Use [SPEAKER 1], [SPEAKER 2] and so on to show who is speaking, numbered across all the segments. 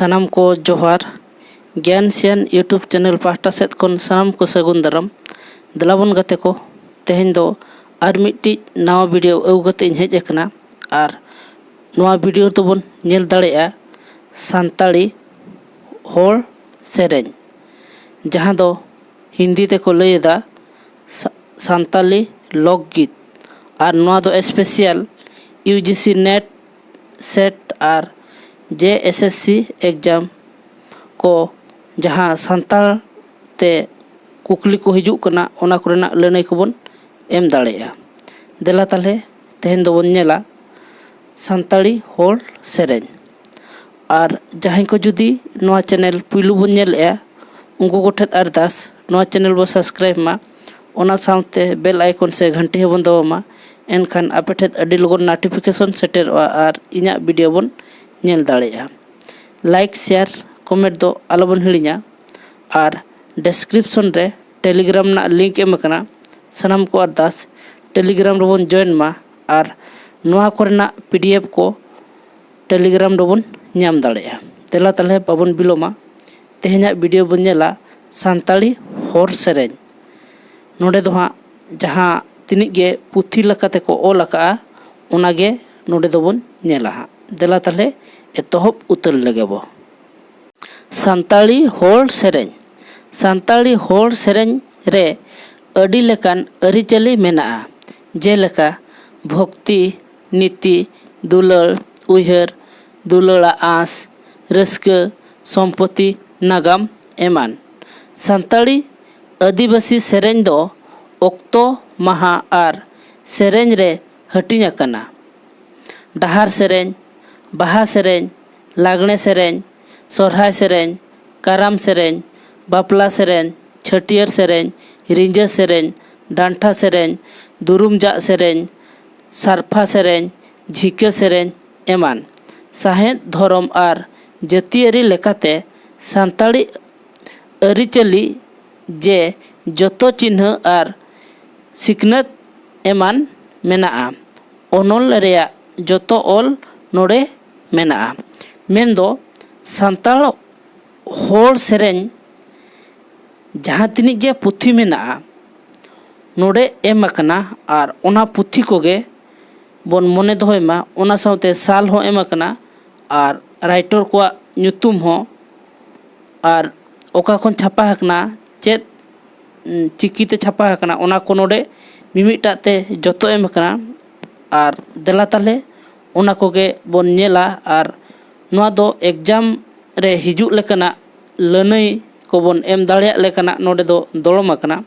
[SPEAKER 1] सानाम को जोहार ज्ञान सियान यूट्यूब चैनल पाहटा सेद खन सानाम को सगुन दाराम दलाबन गाते को तेहेन दो आर मिट्टी नवा वीडियो अगु कते हेज एकना आर नवा वीडियो तबन नेल दाड़ेया सान्ताड़ी होड़ सेरेñ जहां दो हिंदी ते को लैदा सान्ताली लोकगीत और नवा दो स्पेशल यूजीसी नेट सेट और JSSC एग्जाम को जहां सान्ताल ते कुकली को हिजुग कना ओना कोरेना लड़ाई को बन एम दाड़ेया देला ताले तेहेन दो बन नेला सान्ताड़ी होड़ सेरेñ और जहां को जुदी नवा चैनल पुलू बन नेलया उनको को ठेत अरदास नवा चैनल बो सब्सक्राइब मा ओना साउते बेल आइकन से घंटी बन दबामा एनखान आपे ठेत अडी लगन नोटिफिकेशन सेटेरवा और इना वीडियो बन नेल दाड़ेया लाइक शेयर कमेंट दो आलोबन हिड़िया और डिस्क्रिप्शन रे टेलीग्राम ना लिंक एम कना सनाम को अरदास टेलीग्राम रोबन जॉइन मा और नवा कोरेना PDF को टेलीग्राम रोबन नाम दाड़ेया तेला ताले बाबन बिलोमा तेहेना वीडियो बन नेला सान्ताड़ी होड़ सेरेñ नोडे दो हाँ जहाँ तिनिक गे पुथी लकाते को ओल आका ओनागे नोडे दोबन नेला हाँ देला ताले एतहब उतर लगेबो सान्ताड़ी होड़ सेरेñ सान्ताड़ी होड़ सेरेñ रे अडी लेकान अरिचली मेना जेलेका भक्ति नीति दुलड़ उयहर दुलड़ा आस रस्क सम्पत्ति नागाम एमान सान्ताड़ी आदिवासी सेरेñ दो ओक्तो महा और सेरेñ रे हटिंग आकना डाहार सेरेñ बाहा सेरेñ लागणे सेरेñ सोरहाय सेरेñ काराम सेरेñ बापला सेरेñ छटियर सेरेñ रिंजा सेरेñ डांठा सेरेñ दुरुमजा सेरेñ सारफा सेरेñ झिके सेरेñ एमान साहेद धर्म और जातियारी लेकाते सान्ताड़ी अरिचली जे जतो चिन्ह और सिकनत एमान मेना ओनल रेया जतो ओल नोडे मेना मेनदो सान्ताल होड़ सेरेñ जहाँ तिनिक जे पुथी मेना नोडे एम आकना और ओना पुथी कोगे बन मने दोहयमा ओना साउते साल हो एम आकना और राइटर को ᱧᱩᱛᱩᱢ हो और ओका खन छापा हकना चेत चिकीते छापा हकना ओना को नोडे मिमिटाते जतो एम हकना और देला ताले ओना कोगे बन नेला और नोआ दो एग्जाम रे हिजु लेकना लनई को बन एम दाड़िया लेकना नोडे दो दड़म आकना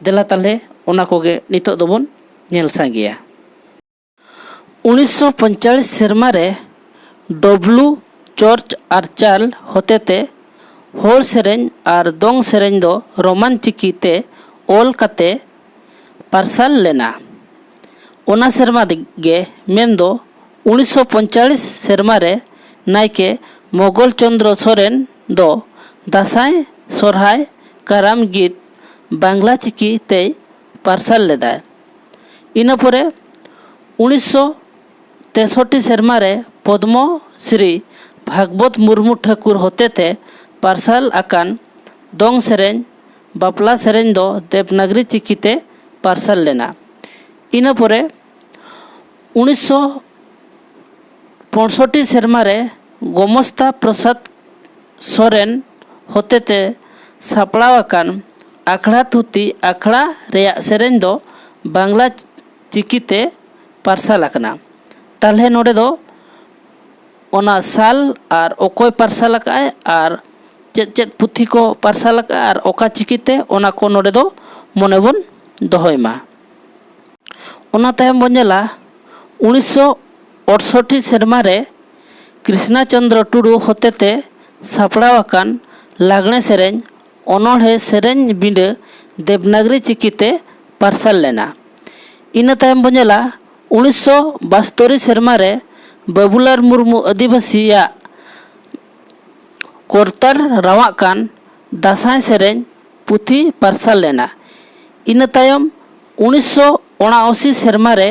[SPEAKER 1] देला ताले ओना कोगे नितो दोबन नेल सांगिया 1945 सेरमा रे डब्लू चर्च आर्चाल होतेते होड़ सेरेñ और दोंग सेरेñ दो रोमान चिकीते ओल काते पार्सल लेना ओना सेरमा गे मेन दो 1945 सेरमा रे नायके मोगल चंद्र सोरेन दो दासाय सोरहाय काराम गीत बांग्ला चिकी ते पार्सल लेदा इना परे 1963 सेरमा रे पद्म श्री भागवत मुर्मू ठाकुर होतेते पार्सल आकान दोंग सेरेñ बापला सेरेñ दो देवनागरी चिकीते पार्सल लेना इना परे 1965 सेरमा रे गोमस्ता प्रसाद सोरेन होतेते सापड़ाव आकान आखड़ा थुती आखड़ा रेया सेरेñ दो बांग्ला चिकीते पार्सल आकना ताले नोडे दो ओना साल और ओकोय पार्सल आकाय और चेत चेत पुथी को पार्सल आका और ओका चिकीते ओना को नोडे दो मने बन दोहयमा ओना तायम बन नेला 1968 सेरमा रे कृष्णा चंद्र टुडू होतेते सापड़ाव आकान लागणे सेरेñ ओनोढ़े सेरेñ बिंड देवनागरी चिकीते पार्सल लेना इना तायम बन नेला 1972 सेरमा रे बाबूलाल मुर्मू आदिवासिया कोरतार रावाकान दासाय सेरेñ पुथी पार्सल लेना इना तायम 1979 सेरमा रे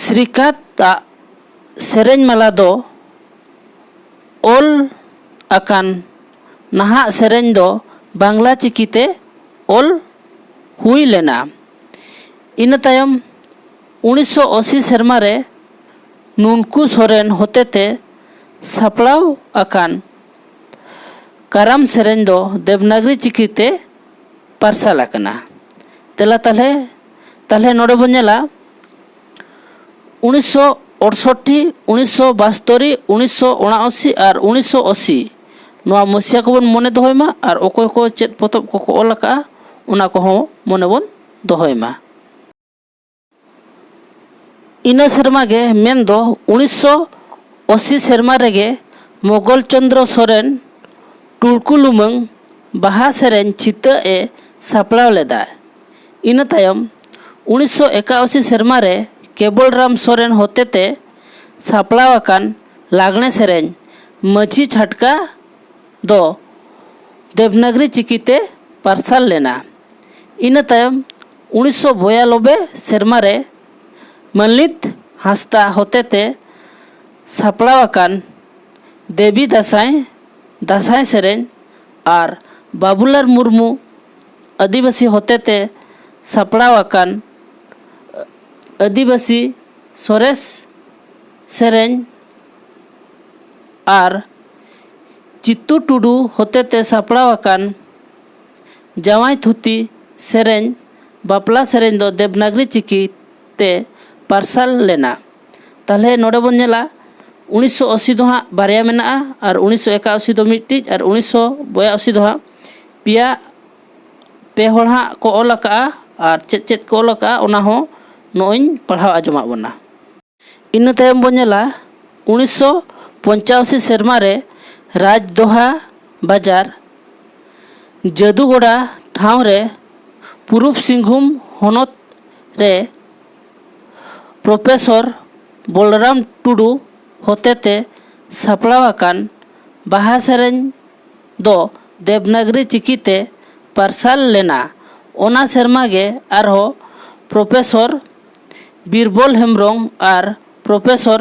[SPEAKER 1] श्रीकांत सेरेñ माला दो ᱚᱞ akan nahak sereny do bangla chikite ol hui lena. ina tayom 1980 serma re नुनकू Soren होतेते सापड़ाव akan काराम सेरेन दो देवनागरी चिकीते पार्सल आकना. तेला ताले नोडे बन नेला 1968, 1972, 1979 और 1980 नोआ मसिया को बन मने दोहयमा और ओकोय को चेत पोतब को ऑल आका उना को हो मने बन दोहयमा. ina serma ge men do 1980 serma rege Mughal चंद्र सोरेन टुड़कुलुमंग बाहा सेरेन चिता ए सापड़ाव लेदा. ina tayom 1981 serma re Kebal Ram Soren होतेते सापड़ाव akan लागणे सेरेन मझी छटका दो देवनागरी चिकीते पार्सल लेना. ina tayom 1992 serma re मलित हास्ता होतेते सापड़ाव akan देवी दासाई सेरेन और बाबूलाल मुर्मू आदिवासी होतेते सापड़ाव akan आदिवासी सोरेस सेरेन और चित्तू टुडू होतेते सापड़ाव akan जावाई थुती सेरेन बापला सेरेन दो देवनागरी चिकी ते पार्सल लेना. ताले नोडे बन नेला 1980 दो हाँ बारिया मेना और 1981 दो मिट्टी और 1982 दो हाँ पिया पे होड़ हाँ को ऑल आका और चेत को ऑल आका उना हो नोइन पढ़ाव आजमा बना. ina tayom बन नेला 1985 serma re राजदोहा बाजार जादूगोड़ा ठाव रे पूर्व सिंहभूम होनत रे प्रोफेसर बलराम टुडू होतेते सापड़ाव akan बाहा सेरेन दो देवनागरी चिकीते पार्सल लेना. ओना सेरमा गे आरहो प्रोफेसर बीरबल हेम्ब्रम और प्रोफेसर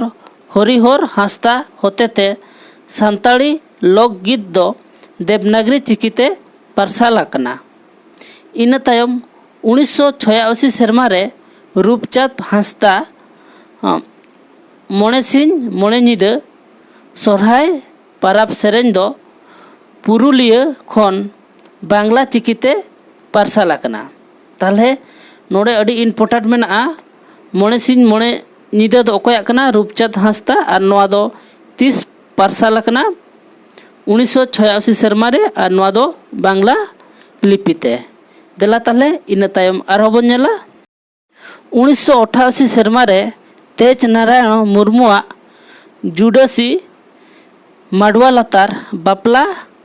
[SPEAKER 1] हरिहर हांसदा होतेते सान्ताड़ी लोकगीत दो देवनागरी चिकीते पार्सल आकना. ina tayom 1986 serma re Rupchand Hansda मोणे सिंह मोणे निदा सोरहाय पाराब सेरेन दो पुरुलिया खन बांग्ला चिकीते पार्सल आकना. ताले नोडे अडी इम्पोर्टेंट मेना मोणे सिंह मोणे निदा दो ओकोय आकना रूपचाँद हांसदा और नोआ दो 30 पार्सल आकना 1986 serma re और नोआ दो बांग्ला लिपिते. देला ताले ina tayom आरो बन नेला 1988 serma re तेज नारायण मुर्मुआ जुडसी माडवा लातार बापला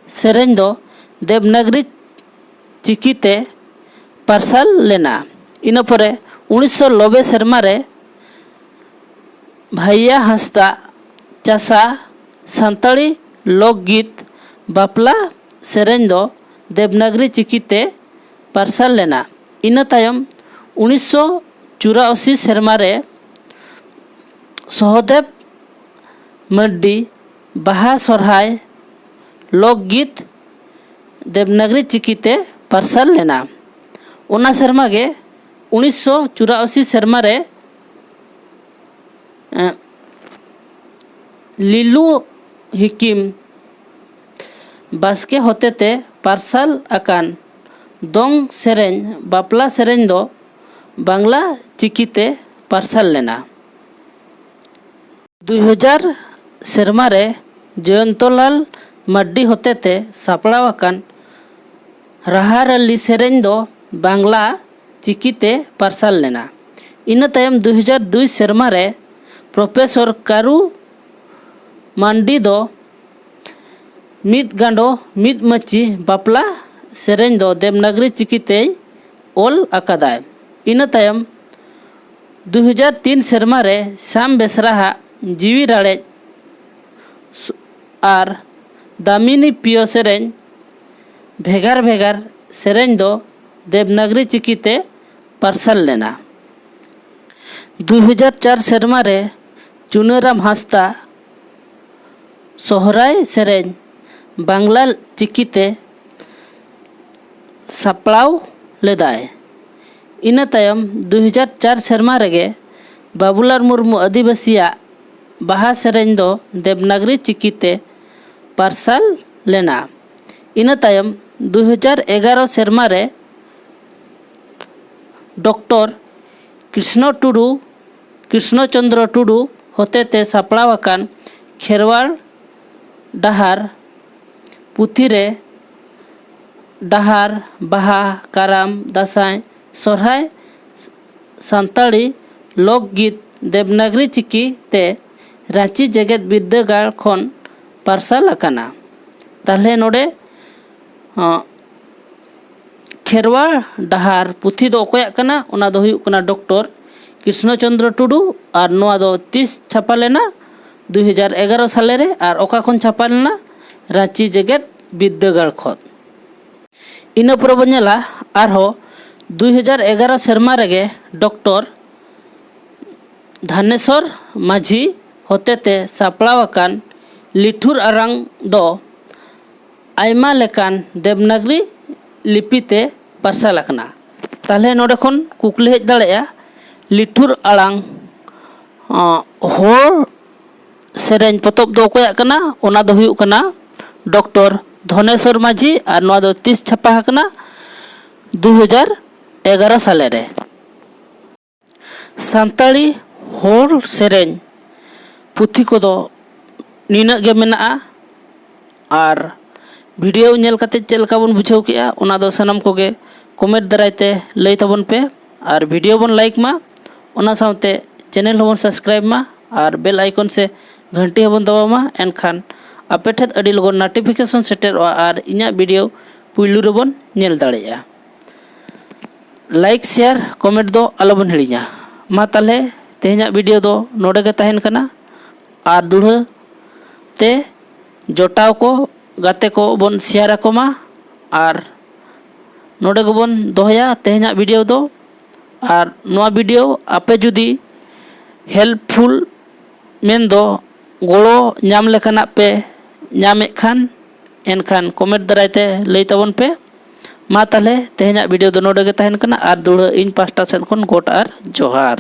[SPEAKER 1] सेरेन दो देवनागरी चिकीते पार्सल लेना. ina परे 1990 serma re भैया हांसदा चासा सान्ताड़ी लोकगीत बापला सेरेन दो देवनागरी चिकीते पार्सल लेना. ina tayom 1984 serma re Sahdev Mardi बाहा सोरहाय लोकगीत देवनागरी चिकीते पार्सल लेना. ओना सेरमा गे 1984 serma re लीलू हिकिम बास्के होतेते पार्सल akan दोंग सेरेन बापला सेरेन दो बांग्ला चिकीते पार्सल लेना. 2000 serma re जयंतलाल मर्डी होतेते सापड़ाव akan राहारली सेरेन दो बांग्ला चिकीते पार्सल लेना. ina tayom 2002 serma re professor Karu Mandi दो मिद गांडो मिद मची बापला सेरेन दो देवनागरी चिकीते ऑल आकादाय. ina tayom 2003 serma re Shyam Besra जीवी राड़े और दामिनी पियो सेरेन भेगार भेगार सेरेन दो देवनागरी चिकीते पार्सल लेना. 2004 serma re चुनाराम हांसदा सोहराय सेरेñ बांग्ला चिकीते सापड़ाव लेदाय। इना तायम 2004 सेरमा रेगे बाबूलाल मुर्मू आदिवासिया बाहा सेरेñ दो देवनागरी चिकीते पार्सल लेना। इना तायम 2011 सेरमा रे डॉक्टर कृष्णचंद्र टुडू होतेते सापड़ावाकान खेरवाड़ डाहार पुथी रे डाहार बाहा काराम दासाई सोहराय सान्ताड़ी लोकगीत देवनागरी चिकी ते रांची जेगेत बिद्दागाड़ खन पार्सल आकाना। ताहले नोडे खेरवाड़ डाहार पुथी दो अकोयाग कना ओना दो हुयुग कना डॉक्टर कृष्णचंद्र टुडू और नोआ दो 30 छापा लेना 2011 साले रे और ओका खन छापा लेना रांची जेगेत बिद्दागाड़ खन। इना पर बन नेला आरहो 2011 सेरमा रेगे डॉक्टर धानेश्वर माझी होतेते सापड़ावाकान लिठुर आरांग दो आयमा लेकान देवनागरी लिपिते पार्सल आकना। ताहले नोडे खन कुकली हेज दाड़ेया लिठुर आड़ांग होर सेरेñ पतब दो अकोयाग कना ओना दो हुयुग कना डॉक्टर धनेश्वर माझी और नोआ दो 30 छापा आकना 2011 साले रे। सान्ताड़ी होर सेरेñ पुथी कोदो निनाग गे मेनाआ और वीडियो नेल काते चेल का बन बुझाव केआ ओना दो सनम कोगे कमेंट दारायते लई ताबन पे और वीडियो बन लाइक मा ओना सावते चैनल हबन सब्सक्राइब मा और बेल आइकन से घंटी हबन दबाव मा एनखान आपे ठेत अडी लगन नोटिफिकेशन सेटेरवा और इना वीडियो पुइलु रेबन नेल दाड़ेया। लाइक शेयर कमेंट दो आलोबन हिड़िña मा ताले तेहना वीडियो दो नोडे गे ताहेन कना और दुढ़ा ते जोटाव को गाते को बन शेयर को मा और नोडे को बन दोहया तेहना वीडियो दो और नोआ वीडियो आपे जुदी हेल्पफुल मेन दो गोड़ो नाम लेखाना पे नामे खान एनखान कमेंट दारायते लई ताबन पे मा ताले तेहना वीडियो दो नोडे गे ताहेन कना और दुढ़ा इन पास्टा सेन खन गोट और जोहार।